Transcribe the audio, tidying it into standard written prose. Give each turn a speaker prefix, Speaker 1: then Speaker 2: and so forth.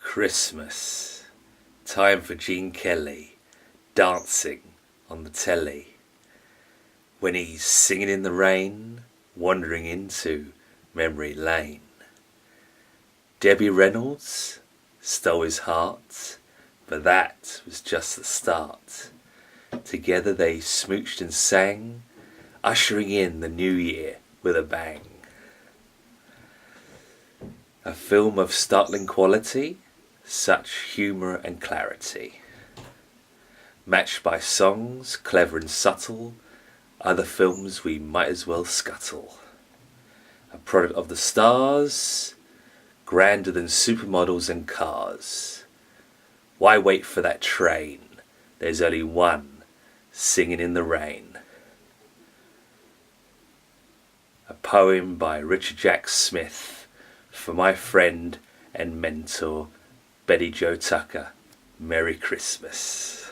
Speaker 1: Christmas, time for Gene Kelly dancing on the telly. When he's singing in the rain, wandering into memory lane. Debbie Reynolds stole his heart, but that was just the start. Together they smooched and sang, ushering in the new year with a bang. A film of startling quality, such humour and clarity. Matched by songs, clever and subtle, other films we might as well scuttle. A product of the stars, grander than supermodels and cars. Why wait for that train? There's only one singing in the rain. A poem by Richard Jack Smith for my friend and mentor Betty Jo Tucker. Merry Christmas.